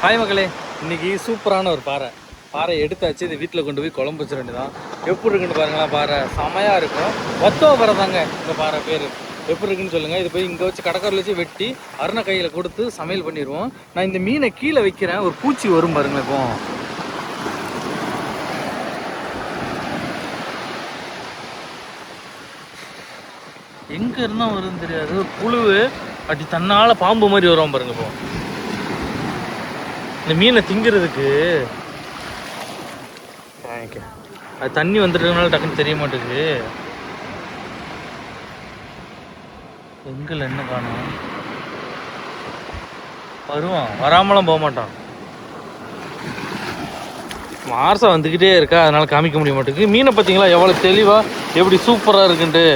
Hi மக்களே, இன்னைக்கு சூப்பரான ஒரு பாறை எடுத்தாச்சு. இது வீட்டில் கொண்டு போய் குழம்பு வச்சிட வேண்டியதான். எப்படி இருக்குன்னு பாருங்களா, பாறை செமையாக இருக்கும். வத்தோ பாறை தாங்க இந்த பாறை பேர். எப்படி இருக்குன்னு சொல்லுங்கள். இது போய் இங்கே வச்சு கடற்கரையில் வச்சு வெட்டி அருணை கையில் கொடுத்து சமையல் பண்ணிடுவோம். நான் இந்த மீனை கீழே வைக்கிறேன், ஒரு பூச்சி வரும் பாருங்களேன். இப்போ எங்கே இருந்தால் வருதுன்னு தெரியாது. ஒரு புழுவு அப்படி தன்னால் பாம்பு மாதிரி வரும் பாருங்க. இப்போ இந்த மீனை திங்கிறதுக்கு அது தண்ணி வந்துட்டதுனால டக்குன்னு தெரிய மாட்டேங்குது. எங்கல என்ன காணும், வருவான், வராமலாம் போக மாட்டான். மார்சா வந்துக்கிட்டே இருக்கா, அதனால காமிக்க முடிய மாட்டேங்குது. மீனை பார்த்தீங்களா எவ்வளோ தெளிவாக எப்படி சூப்பராக இருக்குன்ட்டு.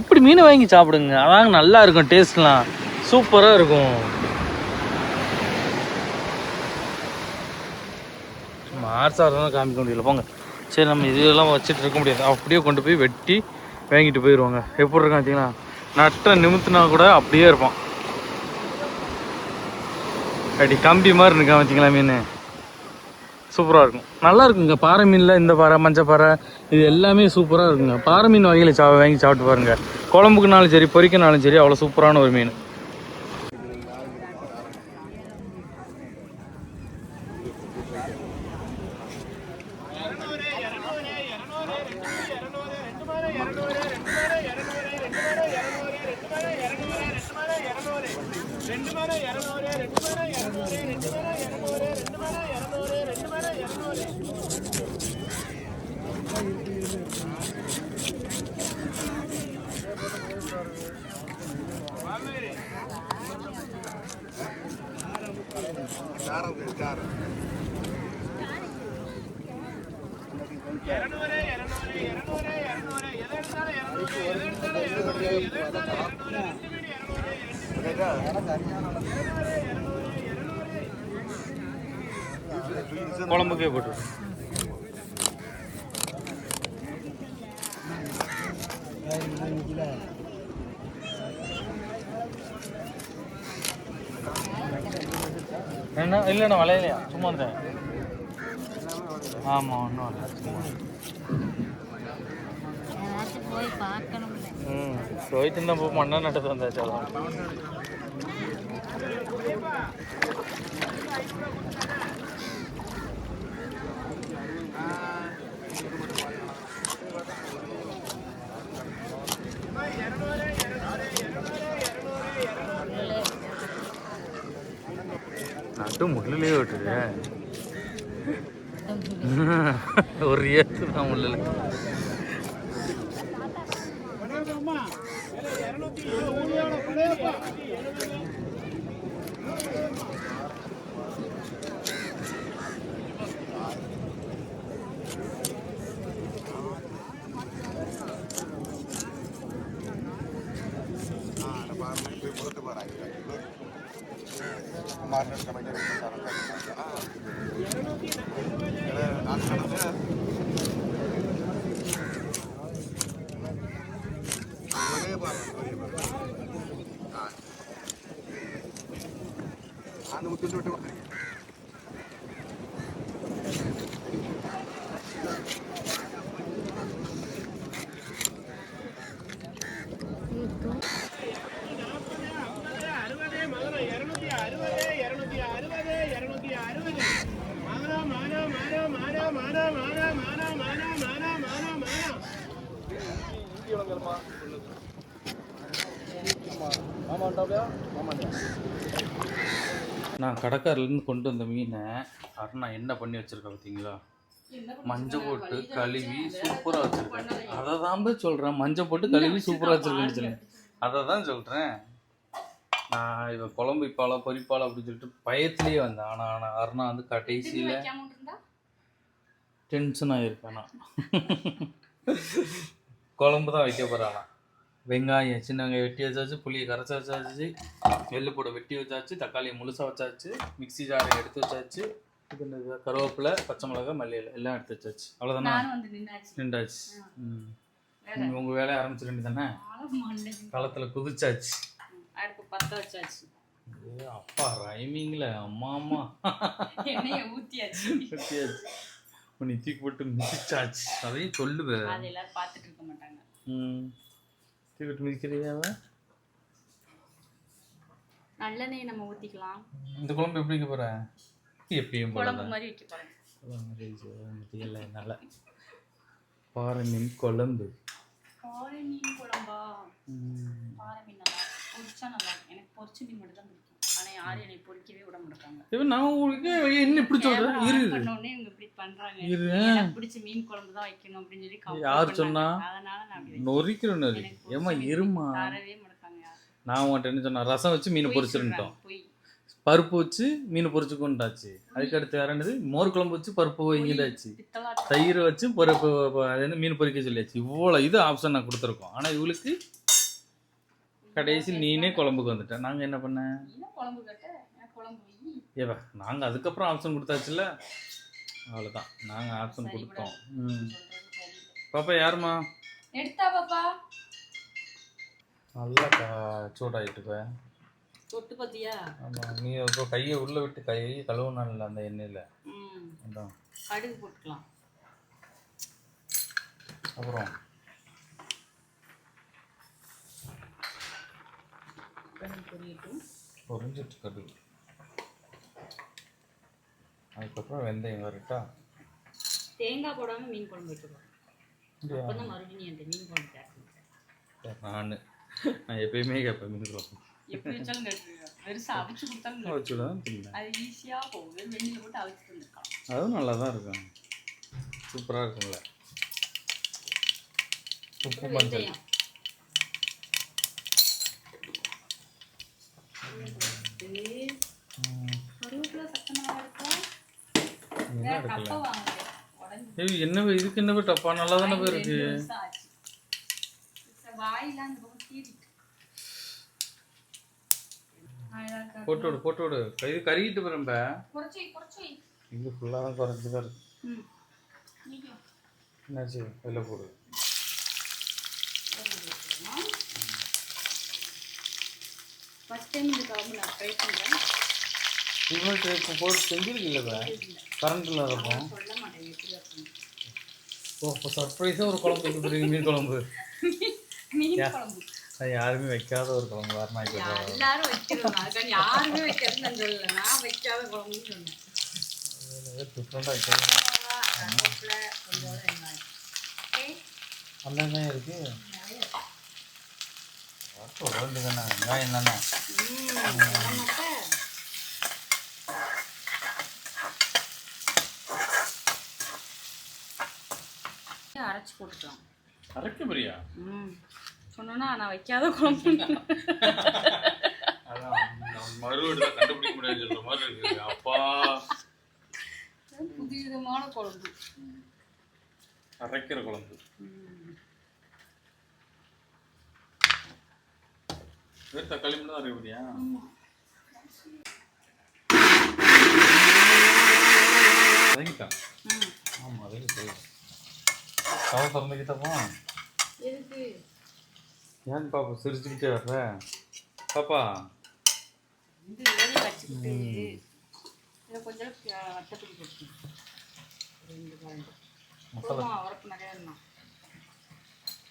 இப்படி மீனை வாங்கி சாப்பிடுங்க, அதாங்க நல்லா இருக்கும். டேஸ்ட்லாம் சூப்பராக இருக்கும். மார்சா தான் காமிக்க முடியல, போங்க. சரி, நம்ம இதெல்லாம் வச்சுட்டு இருக்க முடியாது. அப்படியே கொண்டு போய் வெட்டி வாங்கிட்டு போயிடுவாங்க. எப்படி இருக்கான் பார்த்தீங்களா, நட்டை நிமித்தினா கூட அப்படியே இருப்பான். அப்படி கம்பி மாதிரி இருக்கான் பார்த்தீங்களா மீன். சூப்பராக இருக்கும், நல்லா இருக்குங்க. பாறை மீனில் இந்த பாறை, மஞ்சள் பாறை, இது எல்லாமே சூப்பராக இருக்குங்க. பாறை மீன் வகையில் வாங்கி சாப்பிட்டு பாருங்கள். குழம்புக்குனாலும் சரி, பொரிக்கனாலும் சரி, அவ்வளோ சூப்பரான ஒரு மீன். குழம்புக்கே போட்டு என்ன இல்லைண்ணா, வளையலையா, சும்மா இருந்தேன். ஆமாம், ஒன்றும் இல்லை, சும்மா. போயிட்டு இருந்தால் போய் மண்ணை நட்டது வந்தாச்சு. நட்டு முள்ளிலே விட்டுரு, ஒரு ஏத்து தான் முள்ளில். நான் கடற்கரையிலேருந்து கொண்டு வந்த மீனை அருணா என்ன பண்ணி வச்சுருக்கேன் பார்த்தீங்களா. மஞ்சள் போட்டு கழுவி சூப்பராக வச்சுருக்கேன். அதை தான் சொல்கிறேன், மஞ்சள் போட்டு கழுவி சூப்பராக வச்சுருக்கேன்னு சொல்லி அதை தான் சொல்கிறேன். நான் இதை குழம்பு வைப்பாளா பொரிப்பாளா அப்படின்னு சொல்லிட்டு பயத்துலேயே வந்தேன். ஆனால் அருணா வந்து கடைசியில் டென்ஷன் ஆகிருக்கேன். குழம்பு தான் வைக்க போகிறானா. வெங்காயம் சின்ன வெங்காயம் வெட்டி வச்சாச்சு, புளியை கரைச்சி வச்சாச்சு, வெள்ளைப்பூடை வெட்டி வச்சாச்சு, தக்காளியை முழுசாக வச்சாச்சு, மிக்சி ஜாரை எடுத்து வச்சாச்சு, இது கருவேப்பிலை, பச்சை மிளகாய், மல்லியில் எல்லாம் எடுத்து வச்சாச்சு. அவ்வளோதானே, நின்றாச்சு. உங்கள் வேலையை ஆரம்பிச்சிட வேண்டியதானே. களத்தில் குதிச்சாச்சு, அடுப்பு பற்ற வச்சாச்சு. அப்பா ரைமிங்ல அம்மா அம்மா எண்ணெயை ஊத்தியாச்சு. ஊத்தியாச்சு. உன்னை தூக்கி போட்டு மிதிச்சாச்சு. அதையும் சொல்லுவே. அதை எல்லாரும் பார்த்துட்டு இருக்க மாட்டாங்க. தூக்கி போட்டு மிதிக்கிறியாவ? நல்லெண்ணெயை நம்ம ஊத்திக்கலாம். இந்த குழம்பு எப்படி வைக்க போற? எப்பயும் குழம்பு மாதிரி வைக்க போறேன். நல்லா பாறை மீன் குழம்பு. பாறை மீன் குழம்பா? பாறை மீன் நல்லா பொரிச்சா நல்லா இருக்கும். எனக்கு பொரிச்ச மீன் மட்டும் தான் பிடிக்கும். ஆனா யாரும் என்னை பொரிக்கவே விட மாட்டாங்க. நான் உங்களுக்கு என்ன இப்படி சொல்றேன்? இரு பண்ணோனே இவங்க இப்படி பண்றாங்க. எனக்கு பிடிச்ச மீன் குழம்பு தான் வைக்கணும் அப்படின்னு சொல்லி யார் சொன்னா? அதனால நான் அப்படி நொறிக்கிறேன். நொறி ஏமா இருமா. தரவே மாட்டாங்க. நான் உன்கிட்ட என்ன சொன்னா, ரசம் வச்சு மீன் பொரிச்சிருந்தோம், பருப்பு வச்சு மீன் பொரிச்சுக்கொண்டாச்சு. அதுக்கு அடுத்து வேற என்னது, மோர் குழம்பு வச்சு பருப்பு வைங்கடாச்சு, தயிர் வச்சு பருப்பு மீன் பொரிக்க சொல்லியாச்சு. இவ்வளோ இது ஆப்ஷன் நான் கொடுத்துருக்கோம். ஆனால் இவளுக்கு கடைசி நீனே குழம்புக்கு வந்துட்டேன். நாங்கள் என்ன பண்ண? ஏவா நாங்கள் அதுக்கப்புறம் ஆப்ஷன் கொடுத்தாச்சுல்ல, அவ்வளோதான். நாங்கள் ஆப்ஷன் கொடுத்தோம். பாப்பா யாருமா? எடுத்தா பாப்பா. நல்லா சூடாயிட்டுப்ப தொட்டு பாத்தியா? ஆமா, நீ இப்போ கையை உள்ள விட்டு கையை கழுவுனால அந்த எண்ணெயில் அதான் கடுகு போட்டுக்கலாம். அப்புறம் பொரிஞ்சிட்டு கடுகு, அதுக்கப்புறம் வெந்தயம் வரட்டா. தேங்காய் போடாம மீன் குழம்பு வைக்கிறோம். அப்பதான் மறுபடியும் அந்த மீன் குழம்பு கேட்கணும். நான் எப்பயுமே கேட்பேன் மீன் குழம்பு. எப்படி வச்சாலும் கேட்டுருக்கேன். வெறுசா அவிச்சு கொடுத்தாலும் அது ஈஸியா போகுது. வெண்ணில போட்டு அவிச்சு வந்துருக்கலாம். அதுவும் நல்லா தான் இருக்கும். சூப்பராக இருக்கும்ல. உப்பு மஞ்சள் என்ன இதுக்கு என்ன டப்பா நல்லா தானே இருக்கு. போட்டு விடு போட்டு விடு. இது கருகிட்டு போறம்ப. இது ஃபுல்லாக தான் குறைஞ்சி தான் இருக்கு. என்னாச்சு? வெளில போடு. இவ்வளோ போட்டு செஞ்சிருக்கீங்களா? கரண்ட் இல்லாதப்போ. ஓ இப்போ சர்ப்ரைஸாக ஒரு குழம்பு கொடுத்துருக்கீங்க. மீன் குழம்பு. யாருமே வைக்காத ஒரு குழம்பு. எல்லாரும் வைக்கிறோம். யாருமே வைக்கிறது நான் சொல்லல. நான் வைக்காத குழம்புன்னு சொன்னேன். டிஃப்ரெண்டாக வைக்கிறது. அந்த வெங்காயம் இருக்கு. வேண்டுதானே வெங்காயம் தானே. அரைச்சு போட்டுக்கலாம். அரைக்க பிரியா சொன்னா நான் வைக்காத குழம்பு. மறுபடியும் கண்டுபிடிக்க முடியாது சொல்ற மாதிரி இருக்கு. அப்பா புது விதமான குழம்பு, அரைக்கிற குழம்பு. வேறு தக்காளி மட்டும் தான் அரைக்க வதங்கிட்டான். ஆமாம் வதங்கிட்டு தவ திறந்துக்கிட்டப்போ எதுக்கு ஏன் பாப்பா சிரிச்சுக்கிட்டே வர்ற? பாப்பா இது வேலை வச்சுக்கிட்டு இதை கொஞ்சம் வத்தப்படி போட்டு உரப்பு நிறையா இருந்தான்.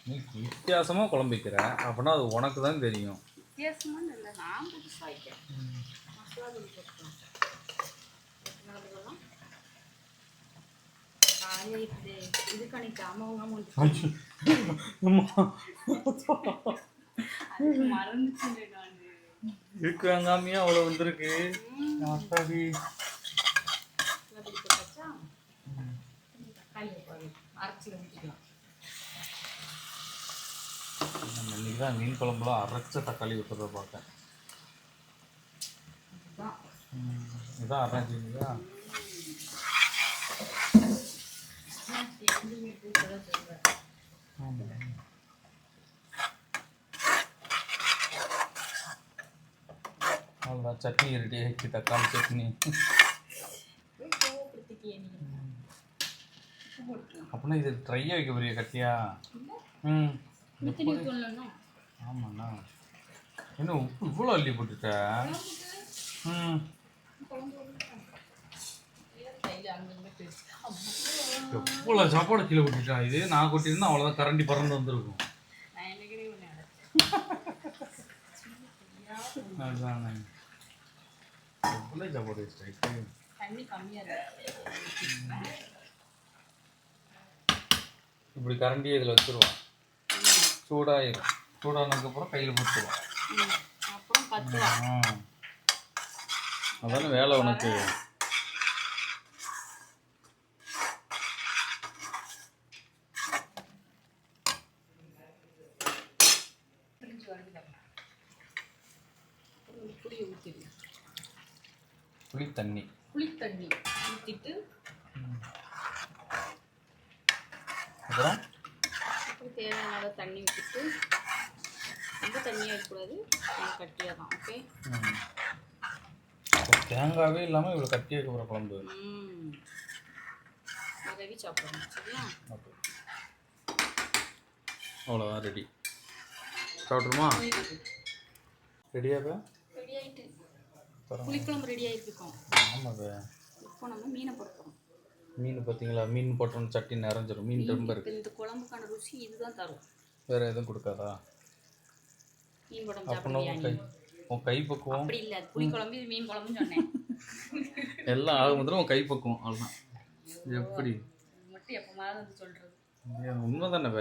நீ வித்தியாசமாக குழம்பு வைக்கிற அப்படின்னா அது உனக்கு தான் தெரியும். வித்தியாசமானு இல்லை, நான் புதுசாக வைக்கிறேன். மசாலா தூள் போட்டுக்கலாம். இது கணிக்க அம்மாவும் மறந்துச்சு. இருக்கு வாங்காமையா அவ்வளோ வந்துருக்கு. இன்னைக்கு தான் மீன் குழம்புல அரைச்ச தக்காளி ஊற்றுறத பார்த்தேன். இதான் அரைச்சிங்களா? அவ்வளோதான் சட்னி ரெடி ஆகிடுச்சு. தக்காளி சட்னி. அப்படின்னா இது ட்ரையாக வைக்க போறியா கட்டியா? ஆமாண்ணா என்ன உப்பு இவ்வளோ அள்ளி போட்டுட்ட? ம் எவ்வளோ சாப்பாடு கீழே கொட்டிட்டா. இது நான் கொட்டியிருந்தா அவ்வளோதான், கரண்டி பறந்து வந்திருக்கும். அதுதானே எவ்வளோ சாப்பாடு வேஸ்ட் ஆகிட்டு. இப்படி கரண்டியை இதில் வச்சுருவான். சூடாயிரும். சூடானதுக்கப்புறம் கையில் போட்டுருவான். அதானே வேலை உனக்கு. புளி தண்ணி ஊற்றிட்டு அப்புறம் தேவையான தண்ணி ஊற்றிட்டு ரொம்ப தண்ணியாக இருக்கக்கூடாது, கட்டியாக தான். ஓகே, தேங்காவே இல்லாமல் இவ்வளோ கட்டியாக இருக்கிற குழம்பு ரவி சாப்பிடணும். சரியா? ஓகே, அவ்வளோதான், ரெடி. சாப்பிட்ருமா? ரெடியாப்பா? ரெடி ஆகிட்டு புளிக்குழம்பு ரெடி ஆகிருக்கும். ஆமாப்பா. இப்போ நம்ம மீனை போடுறோம். மீன் பார்த்தீங்களா? மீன் போட்டோன்னு சட்டி நிறைஞ்சிடும். மீன் ரொம்ப இருக்கு. இந்த குழம்புக்கான ருசி இதுதான் தரும். வேற எதுவும் கொடுக்காதா? மீன் குழம்பு சாப்பிடுவியா? உன் கை பக்குவம் அப்படி இல்லை, புளி குழம்பு இது மீன் குழம்புன்னு சொன்னேன். எல்லாம் ஆக முதல்ல உன் கை பக்குவம் அவ்வளோதான். எப்படி மட்டும் எப்போமாவது வந்து சொல்கிறது உண்மை தானே?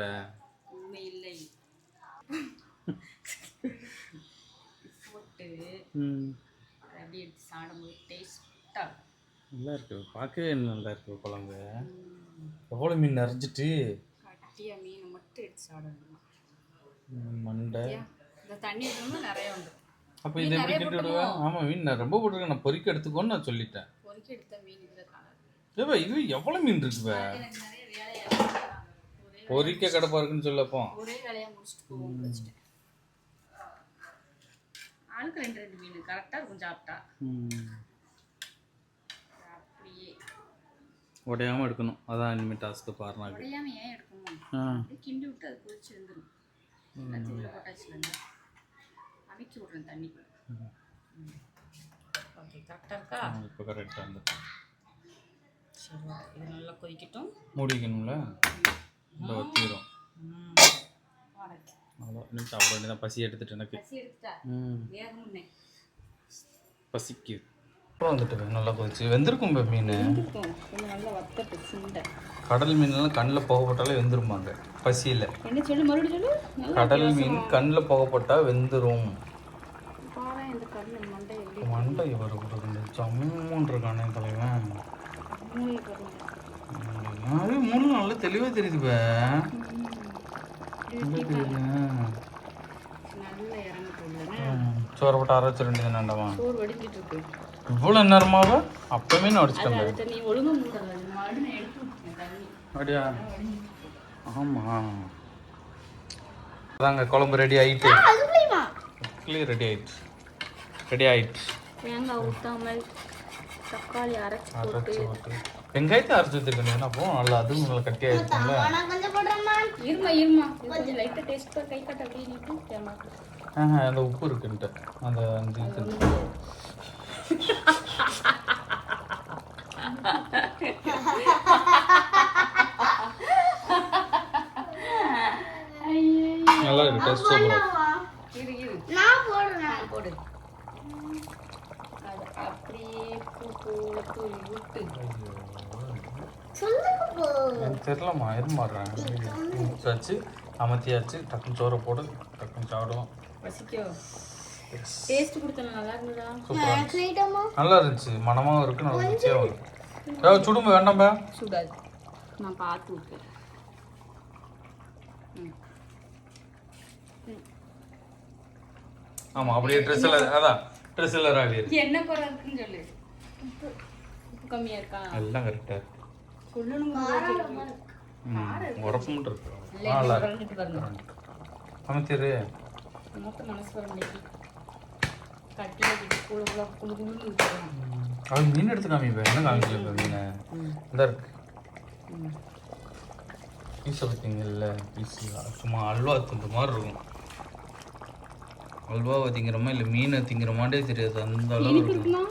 உண்மை இல்லை. போட்டு அப்படி எடுத்து சாப்பிடும்போது டேஸ்ட்டாக நல்லா இருக்கு. பார்க்கவே நல்லா இருக்கு குழம்பு. எவ்வளோ மீன் நிறைஞ்சிட்டு கட்டியாக மீனை மட்டும் எடுத்து சாப்பிடணும். மண்டை இந்த தண்ணி ஊற்றணும் நிறைய உண்டு. அப்போ இதை எப்படி கிண்டி விடுவேன்? ஆமாம், மீன் நான் ரொம்ப போட்டிருக்கேன். நான் பொறிக்க எடுத்துக்கோன்னு நான் சொல்லிட்டேன். பொறிக்க எடுத்த மீன் இதில் காணாது. ஏப்பா இது எவ்வளோ மீன் இருக்குப்பா? எனக்கு நிறைய வேலையாக பொறிக்க கிடப்பா இருக்குன்னு சொல்லப்போ ஒரே வேலையாக முடிச்சுட்டு போவோம். வச்சுட்டேன். ஆளுக்கு 2 மீன் கரெக்டாக இருக்கும் சாப்பிட்டா. அப்படியே உடையாமல் எடுக்கணும். அதான் இனிமேல் டாஸ்க்கு பாருங்க. உடையாமல் ஏன் எடுக்கணும்? கிண்டி விட்டு அது கொதிச்சு வந்துடும். தூள் போட்டாச்சுலேருந்து அமைக்கி விட்றேன் தண்ணி. ஓகே, கரெக்டாக இருக்கா? இப்போ கரெக்டாக இருந்து. சரி, இது நல்லா கொதிக்கட்டும். மூடிக்கணும்ல, இந்த வத்திரும். அவ்வளோ இன்னும் சாப்பிட வேண்டியதான். பசி எடுத்துட்டு எனக்கு பசிக்கு அப்புறம் வந்துட்டு நல்லா கொதிச்சு வெந்திருக்கும். இப்போ மீன் கடல் மீன்லாம் கண்ணில் புகப்பட்டாலே வெந்துருமாங்க பசியில். என்ன சொல்லு, மறுபடியும் சொல்லு. கடல் மீன் கண்ணில் புகப்பட்டால் வெந்துரும். மண்டை இவர் ஜம்முன்னு இருக்கானே தலைவன். மூணு நல்லா தெளிவாக தெரியுதுப்பா. சோறு போட்டு அரைச்சு 2 நண்டமா இவ்வளோ நேரமாக அப்பவே நான் அடிச்சுட்டேன். அப்படியா? ஆமாம், அதாங்க குழம்பு ரெடி ஆகிட்டு. ரெடி ஆயிடுச்சு. தேங்காய் ஊற்றாமல் தக்காளி அரைச்சி போட்டு வெங்காயத்தை அரைச்சி வச்சுருக்கேன். அப்போ நல்லா அதுவும் நல்லா கட்டி ஆயிடுச்சுங்களா? இருமா கொஞ்சம் லைட்டாக டேஸ்ட் கை கட்ட அப்படின்னு தேங்காய். அந்த உப்பு இருக்குன்ட்டு அந்த நல்லா இருக்கு. டேஸ்ட் சூப்பரா இருக்கு. நான் போடு. அது அப்படியே தூள் விட்டு தெரியலம்மா, எதுமாடுறேன் வச்சு அமர்த்தியாச்சு. டக்குன்னு சோறை போட்டு டக்குன்னு சாப்பிடுவோம். டேஸ்ட் கொடுத்தேன். நல்லா இருந்ததா? நல்லா இருந்துச்சு. மனமாகவும் இருக்கு, நல்லா ருச்சியாகவும் இருக்கு. சுடும்ப வேண்டாம்பா, சுடாது. நான் பார்த்து விட்டேன். ஆமாம், அப்படியே ட்ரெஸ்ஸில் ராவி என்ன குறை இருக்குன்னு சொல்லு. உப்பு கம்மியாக இருக்கா? எல்லாம் கரெக்டாக இருக்கு. சொல்லணும். உரப்பு மட்டும் இருக்கு. அமைச்சரு மனசு வர முடியாது. அது மீன் எடுத்து காமிப்பேன். என்ன காமிக்கல மீன் இந்த இருக்கு. பீஸை பார்த்தீங்கல்ல, பீஸ் சும்மா அல்வா துண்டு மாதிரி இருக்கும். அல்வாவை திங்கிறோமா இல்லை மீனை திங்கிறோமாட்டே தெரியாது அந்த அளவு இருக்கும்.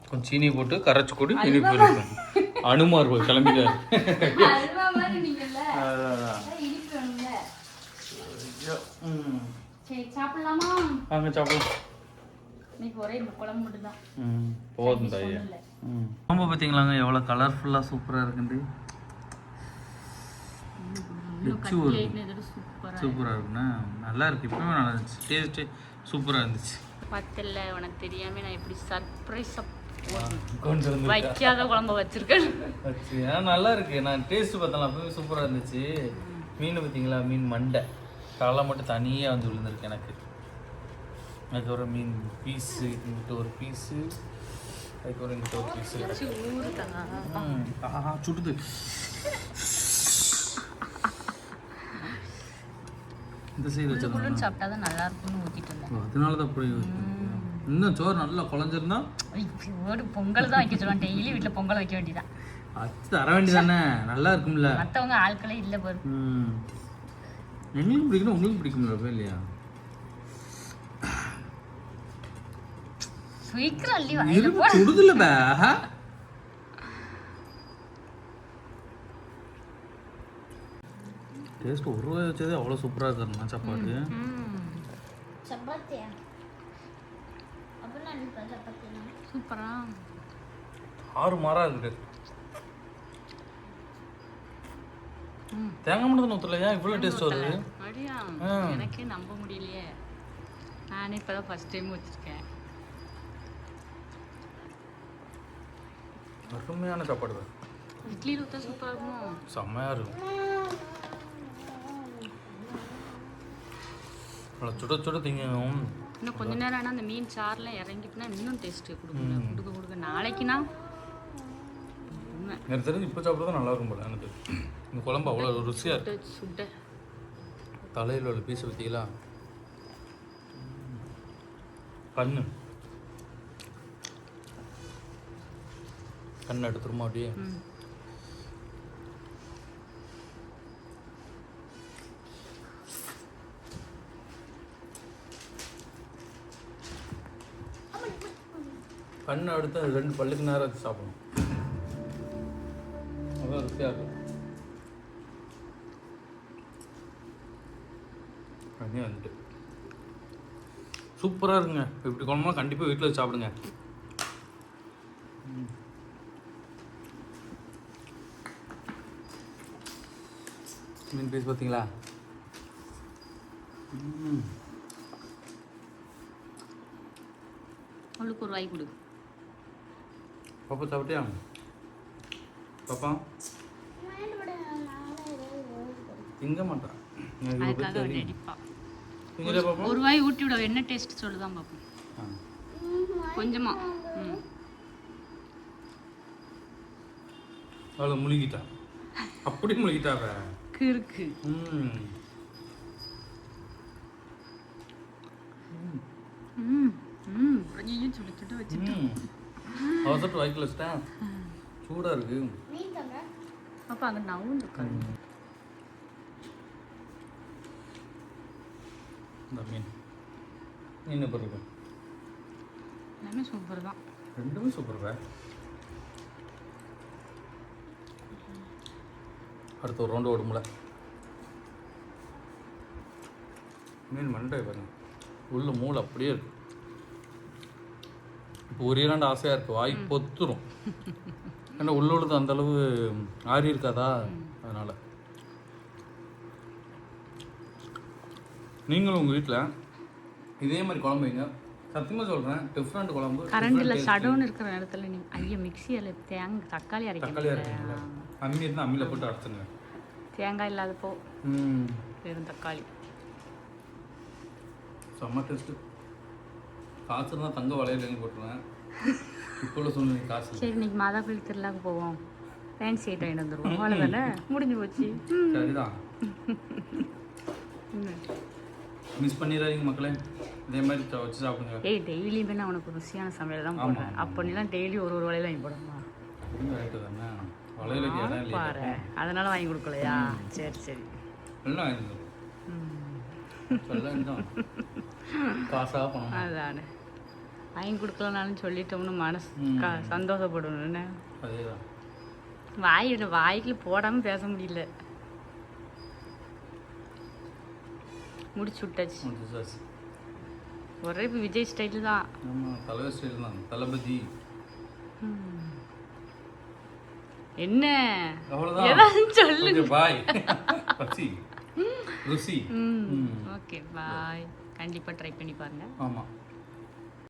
கொஞ்சம் சீனி போட்டு கரைச்சி கொடு இனிப்பு இருக்கும். அனுமார் போய் கிளம்பிட்டாரு. வாங்க சாப்பிடலாம். போதும் தாயா. குழம்பு பார்த்தீங்களாங்க எவ்வளோ கலர்ஃபுல்லாக சூப்பராக இருக்குண்டு. சூப்பராக இருக்குண்ணா, நல்லா இருக்கு. இப்போவே நல்லா இருந்துச்சு, டேஸ்ட்டு சூப்பராக இருந்துச்சு. பத்தல உனக்கு தெரியாம நான் எப்படி சர்ப்ரைஸ் கொண்டு வந்து வைக்காத குழம்பு வச்சிருக்கேன். நல்லா இருக்கு. நான் டேஸ்ட் பார்த்தேன், அப்பவே சூப்பராக இருந்துச்சு. மீன் பார்த்தீங்களா, மீன் மண்டை தலை மட்டும் தனியாக வந்து விழுந்திருக்கு எனக்கு. அதுக்கப்புறம் மீன் பீஸு, இங்கிட்ட ஒரு பீஸு, அதுக்கப்புறம் இங்கிட்ட ஒரு பீஸு சுடுது. இந்த சைடு வச்சிருந்தோம் சாப்பிட்டா தான் நல்லா இருக்கும்னு ஊற்றிட்டு இருந்தேன். அதனால தான் அப்படி இன்னும் சோறு நல்லா குழஞ்சிருந்தா ஒரு பொங்கல் தான் வைக்க சொல்லுவேன். டெய்லி வீட்டில் பொங்கல் வைக்க வேண்டியதான். அது தர வேண்டியதானே, நல்லா இருக்கும்ல. மற்றவங்க ஆட்களே இல்லை பாரு. எங்களுக்கும் பிடிக்கணும், உங்களுக்கும் பிடிக்கும்ல இல்லையா? சீக்கிரம் அள்ளி சுடுதுல பே. டேஸ்ட் ஒரு ரூபாய் வச்சதே அவ்வளோ சூப்பராக இருக்குண்ணா சாப்பாடு. சூப்பரா ஆறு மாறாக இருக்கு. தேங்காய் மட்டும் தான் ஊற்றலையா இவ்வளோ டேஸ்ட் வருது? அப்படியா, எனக்கே நம்ப முடியலையே. நானே இப்போ தான் ஃபர்ஸ்ட் டைம் வச்சுருக்கேன். அருமையான சாப்பாடு தான். இட்லியில் ஊற்ற சூப்பராக இருக்கும், செம்மையாக இருக்கும். சுட சுட திங்கணும். இன்னும் கொஞ்ச நேரம் ஆனால் அந்த மீன் சாறுலாம் இறங்கிட்டுனா இன்னும் டேஸ்ட்டு கொடுக்க நாளைக்குன்னா எனக்கு தெரிஞ்சு இப்போ சாப்பிட தான் நல்லா இருக்கும் போல. எனக்கு இந்த குழம்பு அவ்வளோ ருசியாக இருக்கு. சுட்ட தலையில் உள்ள பீஸ் பார்த்தீங்களா, கண்ணு கண்ணு எடுத்துருமா அப்படியே. கண்ணை எடுத்து அது 2 பல்லுக்கு நேரம் வச்சு சாப்பிடணும். அதான் ருசியாக இருக்கும். கண்ணே வந்துட்டு சூப்பராக இருக்குங்க. இப்படி குழம்புலாம் கண்டிப்பாக வீட்டில் வச்சு சாப்பிடுங்க. மீன் பீஸ் பார்த்தீங்களா? அவளுக்கு ஒரு வாய் கொடு. பாப்பா சாப்பிட்டியா? பாப்பா திங்க மாட்டான். ஒரு வாய் ஊட்டி விட என்ன டேஸ்ட் சொல்லுதான் பார்ப்போம். கொஞ்சமா அவளை முழுகிட்டா, அப்படி முழுகிட்டாவ இருக்கு. சுட்டு சுட்டு வச்சுட்டு அவசரத்து வாய்க்கில் வச்சுட்டேன். சூடாக இருக்கு. அப்போ அங்கே நவும் இருக்காது. இந்த மீன் மீன் எப்படி இருக்கும்? எல்லாமே சூப்பர் தான், ரெண்டுமே சூப்பர். அடுத்த ஒரு ரவுண்டு ஓடும்ல. மீன் மண்டை பாருங்க, உள்ள மூளை அப்படியே இருக்கு. இப்போ ஒரு 2 ஆசையாக இருக்குது, வாய் பொத்துரும். ஏன்னா உள்ளது அந்த அளவு ஆறி இருக்காதா, அதனால். நீங்களும் உங்கள் வீட்டில் இதே மாதிரி குழம்பு வைங்க. சத்தியமாக சொல்கிறேன், டிஃப்ரெண்ட் குழம்பு. கரண்டில் சடோன்னு இருக்கிற இடத்துல நீங்கள் ஐயா மிக்சியில் தக்காளி அரைக்கிறீங்களா? அம்மி இருந்தால் அம்மியில் போட்டு அரைச்சுங்க. தேங்காய் இல்லாதப்போ வெறும் தக்காளி செம்ம டேஸ்ட்டு. காசு இருந்தால் தங்க வளையல் வாங்கி போட்டுருவேன். இப்போ சொன்னீங்க காசு. சரி, இன்னைக்கு மாதா கோயில் திருவிழாக்கு போவோம். ஃபேன்சி ஐட்டம் வாங்கிட்டு வந்துடுவோம். அவ்வளோதானே, முடிஞ்சு போச்சு. சரிதான். மிஸ் பண்ணிடாதீங்க மக்களே, இதே மாதிரி வச்சு சாப்பிடுங்க. டெய்லியுமே நான் உனக்கு ருசியான சமையல் தான் போடுறேன். அப்போ நீலாம் டெய்லி ஒரு வளையல் வாங்கி போடணுமா? ரைட்டு தானே, வளையலுக்கு பாரு, அதனால வாங்கி கொடுக்கலையா? சரி சரி, எல்லாம் வாங்கி சொல்ல வேண்டாம். காசாக பணம். அதானே வாங்கி கொடுக்கலனாலும் சொல்லிட்டோம்னு மனசு சந்தோஷப்படணும்னு. அதேதான். வாய்க்குள்ள போடாமல் பேச முடியல. முடிச்சு விட்டாச்சு. ஒரே இப்போ விஜய் ஸ்டைல் தான். ஆமாம், தலைவர் ஸ்டைல் தான். தளபதி என்ன அவ்வளோதான். ஏதாவது சொல்லு. பாய். பச்சி ருசி. Okay bye. கண்டிப்பாக ட்ரை பண்ணி பாருங்க. ஆமாம்.